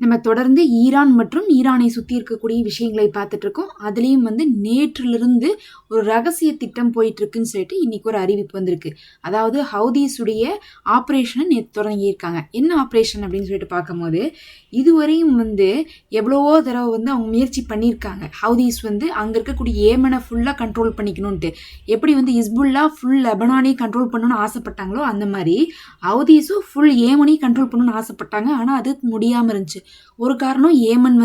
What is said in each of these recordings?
நம்ம தொடர்ந்து ஈரான் மற்றும் ஈரானை சுற்றி இருக்கக்கூடிய விஷயங்களை பார்த்துட்டு இருக்கோம். அதுலேயும் நேற்றிலிருந்து ஒரு ரகசிய திட்டம் போயிட்டு இருக்குன்னு சொல்லிட்டு இன்னைக்கு ஒரு அறிவிப்பு வந்திருக்கு. அதாவது ஹவுதீஸுடைய ஆப்ரேஷனை நேற்று தொடங்கியிருக்காங்க. என்ன ஆப்ரேஷன் அப்படின்னு சொல்லிட்டு பார்க்கும்போது, இதுவரையும் எவ்வளவோ தடவை அவங்க முயற்சி பண்ணியிருக்காங்க. ஹவுதீஸ் அங்கே இருக்கக்கூடிய ஏமனை ஃபுல்லாக கண்ட்ரோல் பண்ணிக்கணும்ட்டு, எப்படி இஸ்புல்லா ஃபுல் லெபனானையும் கண்ட்ரோல் பண்ணணும்னு ஆசைப்பட்டாங்களோ அந்த மாதிரி ஹவுதீஸும் ஃபுல் ஏமனையும் கண்ட்ரோல் பண்ணணும்னு ஆசைப்பட்டாங்க. ஆனால் அது முடியாமல் இருந்துச்சு. ஒரு காரணம், ஏமன்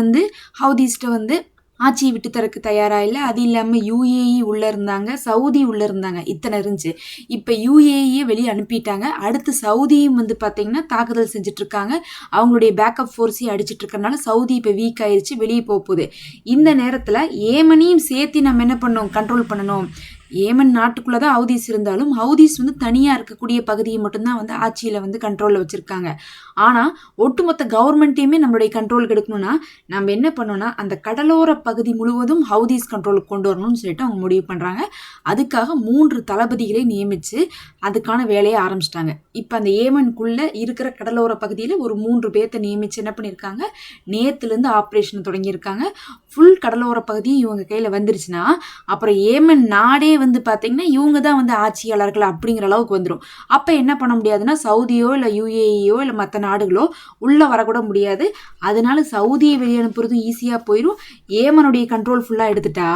ஹவுதீஸ்ட ஆட்சியை விட்டு தரக்கு தயாராக இல்லை. அது இல்லாமல் யூஏஇ உள்ளே இருந்தாங்க, சவுதி உள்ளே இருந்தாங்க, இத்தனை இருந்துச்சு. இப்போ யூஏஇயை வெளியே அனுப்பிட்டாங்க. அடுத்து சவுதியும் பார்த்தீங்கன்னா தாக்குதல் செஞ்சிட்ருக்காங்க. அவங்களுடைய பேக்கப் ஃபோர்ஸையும் அடிச்சிட்டு இருக்கறனால சவுதி இப்போ வீக் ஆயிடுச்சு, வெளியே போகுது. இந்த நேரத்தில் ஏமனையும் சேர்த்து நம்ம என்ன பண்ணோம், கண்ட்ரோல் பண்ணணும். ஏமன் நாட்டுக்குள்ளே தான் ஹவுதீஸ் இருந்தாலும் ஹவுதீஸ் தனியாக இருக்கக்கூடிய பகுதியை மட்டும்தான் ஆட்சியில் கண்ட்ரோலில் வச்சுருக்காங்க. ஆனால் ஒட்டுமொத்த கவர்மெண்ட்டையுமே நம்மளுடைய கண்ட்ரோலுக்கு எடுக்கணும்னா நம்ம என்ன பண்ணோம்னா, அந்த கடலோர பகுதி முழுவதும் ஹவுதீஸ் கண்ட்ரோலுக்கு கொண்டு வரணும்னு சொல்லிட்டு அவங்க முடிவு பண்ணுறாங்க. அதுக்காக 3 தளபதிகளை நியமித்து அதுக்கான வேலையை ஆரம்பிச்சிட்டாங்க. இப்போ அந்த ஏமனுக்குள்ளே இருக்கிற கடலோர பகுதியில் ஒரு 3 பேர்த்த நியமித்து என்ன பண்ணியிருக்காங்க, நேற்றுலேருந்து ஆப்ரேஷன் தொடங்கியிருக்காங்க. ஃபுல் கடலோர பகுதியும் இவங்க கையில் வந்துருச்சுன்னா அப்புறம் ஏமன் நாடே பார்த்தீங்கன்னா இவங்க தான் ஆட்சியாளர்கள் அப்படிங்கிற அளவுக்கு வந்துடும். அப்போ என்ன பண்ண முடியாதுன்னா, சவுதியோ இல்லை யூஏஇயோ இல்லை மற்ற நாடுகளோ உள்ளே வரக்கூட முடியாது. அதனால சவுதியை வெளியே அனுப்புறதும் ஈஸியாக போயிடும். ஏமனுடைய கண்ட்ரோல் ஃபுல்லாக எடுத்துட்டா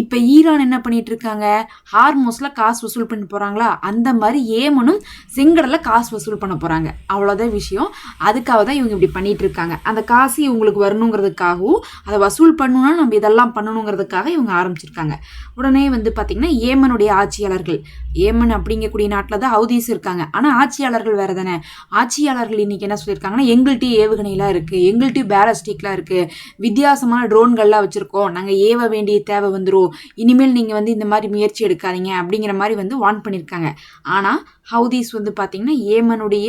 இப்போ ஈரான் என்ன பண்ணிட்டு இருக்காங்க, ஹார்மோஸில் காசு வசூல் பண்ணி போகிறாங்களா, அந்த மாதிரி ஏமனும் செங்கடலில் காசு வசூல் பண்ண போகிறாங்க. அவ்வளோதான் விஷயம். அதுக்காக தான் இவங்க இப்படி பண்ணிட்டு இருக்காங்க. அந்த காசு இவங்களுக்கு வரணுங்கிறதுக்காகவும் அதை வசூல் பண்ணணும்னா நம்ம இதெல்லாம் பண்ணணுங்கிறதுக்காக இவங்க ஆரம்பிச்சிருக்காங்க. உடனே பார்த்தீங்கன்னா ஏமனுடைய ஆட்சியாளர்கள், ஏமன் அப்படிங்கக்கூடிய நாட்டில் தான் ஹவுதீஸ் இருக்காங்க. ஆனால் ஆட்சியாளர்கள் வேறு தானே. ஆட்சியாளர்கள் இன்னைக்கு என்ன சொல்லியிருக்காங்கன்னா, எங்கள்கிட்ட ஏவுகணைலாம் இருக்குது, எங்கள்கிட்ட பேலஸ்டிக்லாம் இருக்குது, வித்தியாசமான ட்ரோன்கள்லாம் வச்சுருக்கோம், நாங்கள் ஏவ வேண்டிய தேவை வந்துடும், இனிமேல் நீங்கள் இந்த மாதிரி முயற்சி எடுக்காதீங்க அப்படிங்கிற மாதிரி வார்ன் பண்ணியிருக்காங்க. ஆனால் ஹவுதீஸ் பார்த்தீங்கன்னா ஏமனுடைய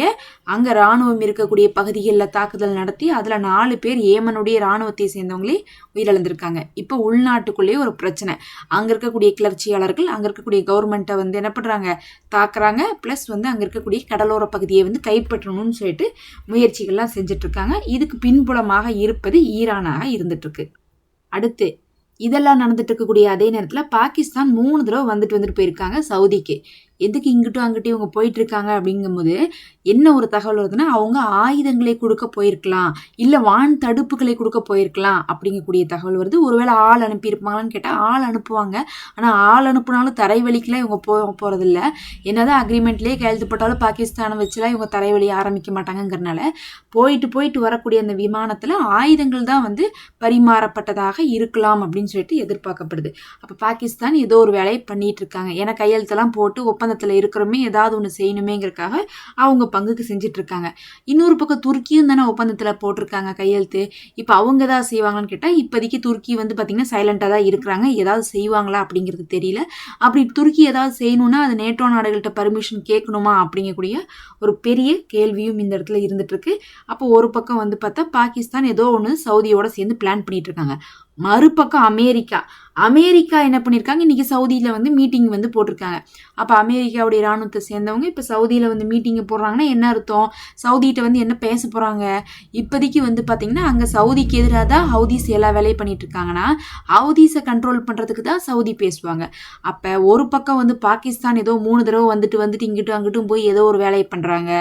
அங்கே இராணுவம் இருக்கக்கூடிய பகுதிகளில் தாக்குதல் நடத்தி அதில் 4 பேர் ஏமனுடைய இராணுவத்தை சேர்ந்தவங்களே உயிரிழந்திருக்காங்க. இப்போ உள்நாட்டுக்குள்ளேயே ஒரு பிரச்சனை. அங்கே இருக்கக்கூடிய கிளர்ச்சியாளர்கள் அங்கே இருக்கக்கூடிய கவர்மெண்ட்டை என்ன பண்ணுறாங்க, தாக்குறாங்க. ப்ளஸ் அங்கே இருக்கக்கூடிய கடலோர பகுதியை கைப்பற்றணும்னு சொல்லிட்டு முயற்சிகள்லாம் செஞ்சிட்ருக்காங்க. இதுக்கு பின்புலமாக இருப்பது ஈரானாக இருந்துட்டுருக்கு. அடுத்து இதெல்லாம் நடந்துட்டு இருக்கக்கூடிய அதே நேரத்தில் பாகிஸ்தான் 3 தடவை வந்துட்டு போயிருக்காங்க சவுதிக்கு. எதுக்கு இங்கிட்டும் அங்கிட்டும் இவங்க போயிட்டு இருக்காங்க அப்படிங்கும்போது என்ன ஒரு தகவல் வருதுன்னா, அவங்க ஆயுதங்களை கொடுக்க போயிருக்கலாம், இல்லை வான் தடுப்புகளை கொடுக்க போயிருக்கலாம் அப்படிங்கக்கூடிய தகவல் வருது. ஒருவேளை ஆள் அனுப்பியிருப்பாங்களான்னு கேட்டால் ஆள் அனுப்புவாங்க. ஆனால் ஆள் அனுப்புனாலும் தரைவழிக்கெலாம் இவங்க போகிறதில்ல. என்னதான் அக்ரிமெண்ட்லேயே கையெழுத்து போட்டாலும் பாகிஸ்தானை வச்சுலாம் இவங்க தரைவழி ஆரம்பிக்க மாட்டாங்கிறனால போயிட்டு வரக்கூடிய அந்த விமானத்தில் ஆயுதங்கள் தான் பரிமாறப்பட்டதாக இருக்கலாம் அப்படின்னு சொல்லிட்டு எதிர்பார்க்கப்படுது. அப்போ பாகிஸ்தான் ஏதோ ஒரு வேலையை பண்ணிட்டு இருக்காங்க. ஏன்னா கையெழுத்தெல்லாம் போட்டு ஒப்பந்தத்தில் இருக்கிறோமே, ஏதாவது ஒன்று செய்யணுமேங்கிறதுக்காக அவங்க பங்குக்கு செஞ்சுட்டு இருக்காங்க. இன்னொரு பக்கம் துருக்கியும் தானே ஒப்பந்தத்தில் போட்டிருக்காங்க கையெழுத்து. இப்போ அவங்க ஏதாவது செய்வாங்கன்னு கேட்டால் இப்போதைக்கு துருக்கி பார்த்தீங்கன்னா சைலண்டாக தான் இருக்கிறாங்க. ஏதாவது செய்வாங்களா அப்படிங்கிறது தெரியல. அப்படி துருக்கி ஏதாவது செய்யணும்னா அது நேட்டோ நாடுகள்கிட்ட பர்மிஷன் கேட்கணுமா அப்படிங்கக்கூடிய ஒரு பெரிய கேள்வியும் இந்த இடத்துல இருந்துட்டு இருக்கு. அப்போ ஒரு பக்கம் பார்த்தா பாகிஸ்தான் ஏதோ ஒன்று சவுதியோட சேர்ந்து பிளான் பண்ணிட்டு இருக்காங்க. மறுபக்கம் அமெரிக்கா என்ன பண்ணியிருக்காங்க, இன்னைக்கு சவுதியில் மீட்டிங் போட்டிருக்காங்க. அப்போ அமெரிக்காவுடைய இராணுவத்தை சேர்ந்தவங்க இப்போ சவுதியில் மீட்டிங்கை போடுறாங்கன்னா என்ன அர்த்தம், சவுதிகிட்ட என்ன பேச போகிறாங்க. இப்போதைக்கு பார்த்தீங்கன்னா அங்கே சவுதிக்கு எதிராக தான் ஹவுதீஸ் எல்லா வேலையும் பண்ணிட்டு இருக்காங்கன்னா ஹவுதீஸை கண்ட்ரோல் பண்ணுறதுக்கு தான் சவுதி பேசுவாங்க. அப்போ ஒரு பக்கம் பாகிஸ்தான் ஏதோ 3 தடவை வந்துட்டு இங்கிட்டும் அங்கிட்டும் போய் ஏதோ ஒரு வேலையை பண்ணுறாங்க.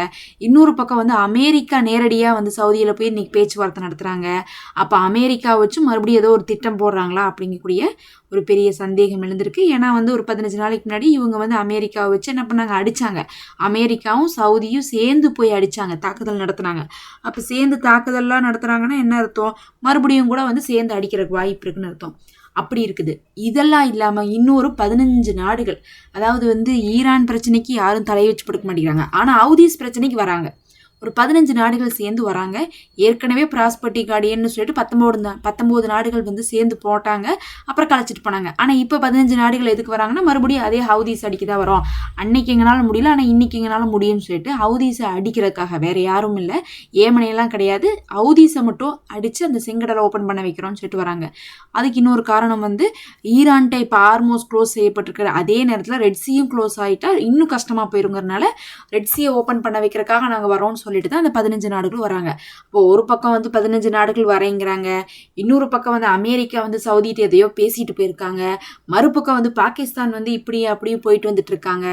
இன்னொரு பக்கம் அமெரிக்கா நேரடியாக சவுதியில் போய் இன்னைக்கு பேச்சுவார்த்தை நடத்துகிறாங்க. அப்போ அமெரிக்கா வச்சு மறுபடியும் ஏதோ ஒரு திட்டம் போடுறாங்களா அப்படிங்கக்கூடிய ஒரு பெரிய சந்தேகம் எழுந்திருக்கு. ஏன்னா ஒரு 15 நாளைக்கு முன்னாடி இவங்க அமெரிக்காவை வச்சு என்ன பண்ணாங்க, அடித்தாங்க. அமெரிக்காவும் சவுதியும் சேர்ந்து போய் அடித்தாங்க, தாக்குதல் நடத்துனாங்க. அப்போ சேர்ந்து தாக்குதல்லாம் நடத்துகிறாங்கன்னா என்ன அர்த்தம், மறுபடியும் கூட சேர்ந்து அடிக்கிறதுக்கு வாய்ப்பு இருக்குன்னு அர்த்தம். அப்படி இருக்குது. இதெல்லாம் இல்லாமல் இன்னொரு 15 நாடுகள், அதாவது ஈரான் பிரச்சனைக்கு யாரும் தலையை வச்சு படுக்க மாட்டேங்கிறாங்க, ஆனால் ஹவுதீஸ் பிரச்சனைக்கு வராங்க. ஒரு 15 நாடுகள் சேர்ந்து வராங்க. ஏற்கனவே ப்ராஸ்பர்ட்டி கார்டியன்னு சொல்லிட்டு 19 நாடுகள் சேர்ந்து போட்டாங்க, அப்புறம் கலைச்சிட்டு போனாங்க. ஆனால் இப்போ 15 நாடுகள் எதுக்கு வராங்கன்னா, மறுபடியும் அதே ஹவுதீஸ் அடிக்க தான் வரோம். அன்னைக்கு எங்களால் முடியல, ஆனால் இன்னைக்கு எங்களால் முடியும்னு சொல்லிட்டு ஹவுதீஸை அடிக்கிறதுக்காக, வேறு யாரும் இல்லை, ஏமனையெல்லாம் கிடையாது, ஹவுதீஸை மட்டும் அடித்து அந்த செங்கடலை ஓப்பன் பண்ண வைக்கிறோம்னு சொல்லிட்டு வராங்க. அதுக்கு இன்னொரு காரணம் ஈரான்கிட்ட இப்போ ஹார்மோஸ் க்ளோஸ் செய்யப்பட்டிருக்கிற அதே நேரத்தில் ரெட்சியும் க்ளோஸ் ஆகிட்டா இன்னும் கஷ்டமாக போயிருங்கிறதுனால ரெட்சியை ஓப்பன் பண்ண வைக்கிறதுக்காக நாங்கள் வரோம்னு சொல்லிட்டு தான் அந்த 15 நாடுகள் வராங்க. இப்போ ஒரு பக்கம் வந்து 15 நாடுகள் வரேங்கிறாங்க, இன்னொரு பக்கம் வந்து அமெரிக்கா வந்து சவுதிட்டு எதையோ பேசிட்டு போயிருக்காங்க, மறுபக்கம் வந்து பாகிஸ்தான் வந்து இப்படி அப்படியும் போயிட்டு வந்துட்டு இருக்காங்க.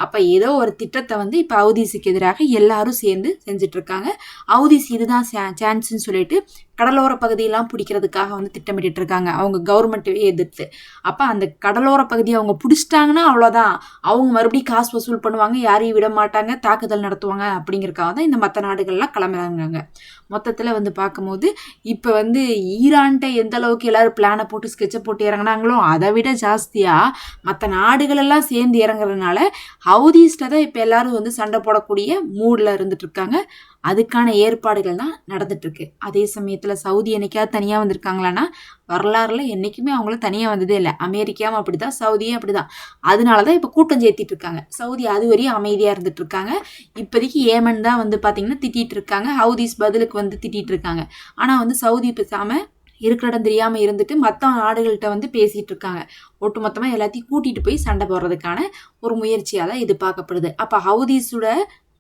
அப்ப ஏதோ ஒரு திட்டத்தை வந்து இப்ப ஹவுதீஸுக்கு எதிராக எல்லாரும் சேர்ந்து செஞ்சுட்டு இருக்காங்க. ஹவுதீஸ் இதுதான் சான்ஸ்ன்னு சொல்லிட்டு கடலோர பகுதியெல்லாம் பிடிக்கிறதுக்காக வந்து திட்டமிட்டு இருக்காங்க, அவங்க கவர்மெண்ட்டவே எதிர்த்து. அப்ப அந்த கடலோர பகுதியை அவங்க பிடிச்சிட்டாங்கன்னா அவ்வளோதான், அவங்க மறுபடியும் காசு வசூல் பண்ணுவாங்க, யாரையும் விட மாட்டாங்க, தாக்குதல் நடத்துவாங்க அப்படிங்கிறக்காக தான் இந்த மற்ற நாடுகள்லாம் கிளம்புறாங்க. மொத்தத்தில் வந்து பார்க்கும்போது இப்போ வந்து ஈரான்கிட்ட எந்த அளவுக்கு எல்லாரும் பிளானை போட்டு ஸ்கெட்சை போட்டு இறங்கினாங்களோ அதை விட ஜாஸ்தியாக மற்ற நாடுகளெல்லாம் சேர்ந்து இறங்குறதுனால ஹவுதீஸ்ட தான் இப்போ எல்லாரும் வந்து சண்டை போடக்கூடிய மூடில் இருந்துட்டு இருக்காங்க. அதுக்கான ஏற்பாடுகள் தான் நடந்துட்டு இருக்கு. அதே சமயத்தில் சவுதி என்னைக்காவது தனியாக வந்திருக்காங்களான்னா வரலாறுல என்றைக்குமே அவங்களும் தனியாக வந்ததே இல்லை. அமெரிக்காவும் அப்படி தான், சவுதியும் அப்படி தான். அதனால தான் இப்போ கூட்டம் சேர்த்திட்டு இருக்காங்க. சவுதி அது வரையும் அமைதியாக இருந்துட்டு இருக்காங்க. இப்போதைக்கு ஏமன் தான் வந்து பார்த்தீங்கன்னா திட்டிகிட்டு இருக்காங்க, ஹவுதீஸ் பதிலுக்கு வந்து திட்டிகிட்டு இருக்காங்க. ஆனால் வந்து சவுதி பேசாமல் இருக்கிற இடம் தெரியாமல் இருந்துட்டு மற்ற நாடுகள்கிட்ட வந்து பேசிகிட்டு இருக்காங்க. ஒட்டுமொத்தமாக எல்லாத்தையும் கூட்டிகிட்டு போய் சண்டை போடுறதுக்கான ஒரு முயற்சியாக தான் இது பார்க்கப்படுது. அப்போ ஹவுதீஸோட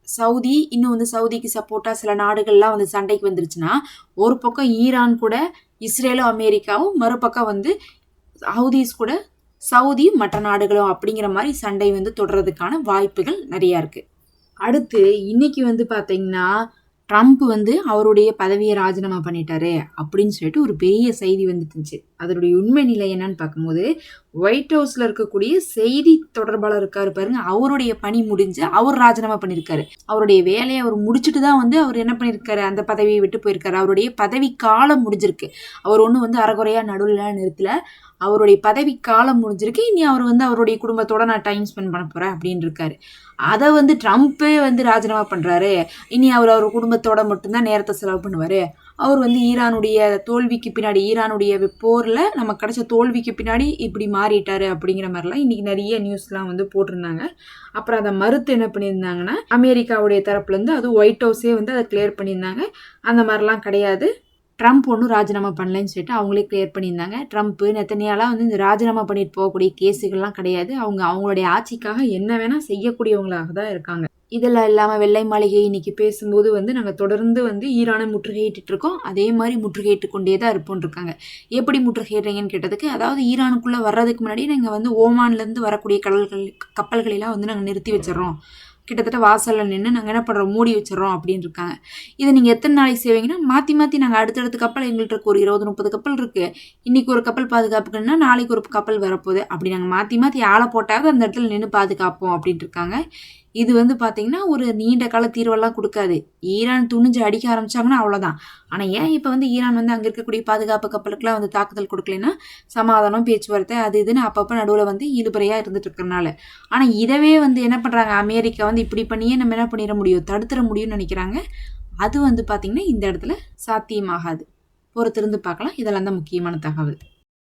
சவுதி இன்னும் வந்து சவுதிக்கு சப்போர்ட்டாக சில நாடுகள்லாம் வந்து சண்டைக்கு வந்துருச்சுன்னா ஒரு பக்கம் ஈரான் கூட இஸ்ரேலும் அமெரிக்காவும், மறுபக்கம் வந்து ஹவுதீஸ் கூட சவுதியும் மற்ற நாடுகளும் அப்படிங்கிற மாதிரி சண்டை வந்து தொடர்றதுக்கான வாய்ப்புகள் நிறையா இருக்குது. அடுத்து இன்னைக்கு வந்து பார்த்தீங்கன்னா ட்ரம்ப் வந்து அவருடைய பதவியை ராஜினாமா பண்ணிட்டாரு அப்படின்னு சொல்லிட்டு ஒரு பெரிய செய்தி வந்துட்டுச்சு. அதனுடைய உண்மை நிலை என்னன்னு பார்க்கும்போது ஒயிட் ஹவுஸில் இருக்கக்கூடிய செய்தி தொடர்பாளர் இருக்காரு பாருங்க, அவருடைய பணி முடிஞ்சு அவர் ராஜினாமா பண்ணியிருக்காரு. அவருடைய வேலையை அவர் முடிச்சுட்டு தான் வந்து அவர் என்ன பண்ணியிருக்காரு, அந்த பதவியை விட்டு போயிருக்காரு. அவருடைய பதவி காலம் முடிஞ்சிருக்கு. அவர் ஒன்றும் வந்து அரைகுறையாக நடுவில் நிறுத்தல, அவருடைய பதவி காலம் முடிஞ்சிருக்கு. இனி அவர் வந்து அவருடைய குடும்பத்தோட நான் டைம் ஸ்பெண்ட் பண்ண போகிறேன் அப்படின்னு இருக்காரு. அதை வந்து ட்ரம்ப்பே வந்து ராஜினாமா பண்ணுறாரு. இனி அவர் குடும்பத்தோட மட்டும்தான் நேரத்தை செலவு பண்ணுவார். அவர் வந்து ஈரானுடைய தோல்விக்கு பின்னாடி, ஈரானுடைய போரில் நமக்கு கிடைச்ச தோல்விக்கு பின்னாடி இப்படி மாறிட்டாரு அப்படிங்கிற மாதிரிலாம் இன்றைக்கி நிறைய நியூஸ்லாம் வந்து போட்டிருந்தாங்க. அப்புறம் அதை மறுத்து என்ன பண்ணியிருந்தாங்கன்னா அமெரிக்காவுடைய தரப்புலேருந்து அது ஒயிட் ஹவுஸே வந்து அதை கிளியர் பண்ணியிருந்தாங்க. அந்த மாதிரிலாம் கிடையாது, ட்ரம்ப் ஒன்றும் ராஜினாமா பண்ணலன்னு சொல்லிட்டு அவங்களே கிளியர் பண்ணியிருந்தாங்க. ட்ரம்ப்பு நெத்தனியாலாம் வந்து இந்த ராஜினாமா பண்ணிட்டு போகக்கூடிய கேஸுகள்லாம் கிடையாது. அவங்களுடைய ஆட்சிக்காக என்ன வேணால் செய்யக்கூடியவங்களாக தான் இருக்காங்க. இதெல்லாம் இல்லாமல் வெள்ளை மாளிகை இன்னைக்கு பேசும்போது வந்து நாங்கள் தொடர்ந்து வந்து ஈரானை முற்றுகையிட்டு இருக்கோம், அதே மாதிரி முற்றுகையிட்டு கொண்டே தான் இருப்போம்னு இருக்காங்க. எப்படி முற்றுகையிடுறீங்கன்னு கேட்டதுக்கு, அதாவது ஈரானுக்குள்ளே வர்றதுக்கு முன்னாடி நாங்கள் வந்து ஓமான்லேருந்து வரக்கூடிய கப்பல்களெல்லாம் வந்து நாங்கள் நிறுத்தி வச்சிடறோம், கிட்டத்தட்ட வாசலில் நின்று நாங்கள் என்ன பண்ணுறோம், மூடி வச்சிடறோம் அப்படின்னு இருக்காங்க. இதை நீங்கள் எத்தனை நாளைக்கு செய்வீங்கன்னா மாற்றி நாங்கள் அடுத்தடுத்த கப்பல் எங்கள்கிட்ட இருக்க ஒரு 20-30 கப்பல் இருக்குது, இன்றைக்கி ஒரு கப்பல் பாதுகாப்புக்குன்னா நாளைக்கு ஒரு கப்பல் வரப்போகுது, அப்படி நாங்கள் மாற்றி ஆளை போட்டாவது அந்த இடத்துல நின்று பாதுகாப்போம் அப்படின்ட்டு இருக்காங்க. இது வந்து பார்த்திங்கன்னா ஒரு நீண்ட கால தீர்வெல்லாம் கொடுக்காது. ஈரான் துணிஞ்சு அடிக்க ஆரம்பித்தாங்கன்னா அவ்வளோதான். ஆனால் ஏன் இப்போ வந்து ஈரான் வந்து அங்கே இருக்கக்கூடிய பாதுகாப்பு கப்பலுக்குலாம் வந்து தாக்குதல் கொடுக்கலைன்னா சமாதானம், பேச்சுவார்த்தை அது இதுன்னு அப்பப்போ நடுவில் வந்து இழுபறையாக இருந்துட்டு இருக்கிறனால. ஆனால் இதவே வந்து என்ன பண்ணுறாங்க, அமெரிக்கா வந்து இப்படி பண்ணியே நம்ம என்ன பண்ணிட முடியும், தடுத்துட முடியும்னு நினைக்கிறாங்க. அது வந்து பார்த்திங்கன்னா இந்த இடத்துல சாத்தியமாகாது. பொறுத்திருந்து பார்க்கலாம். இதெல்லாம் தான் முக்கியமான தகவல்.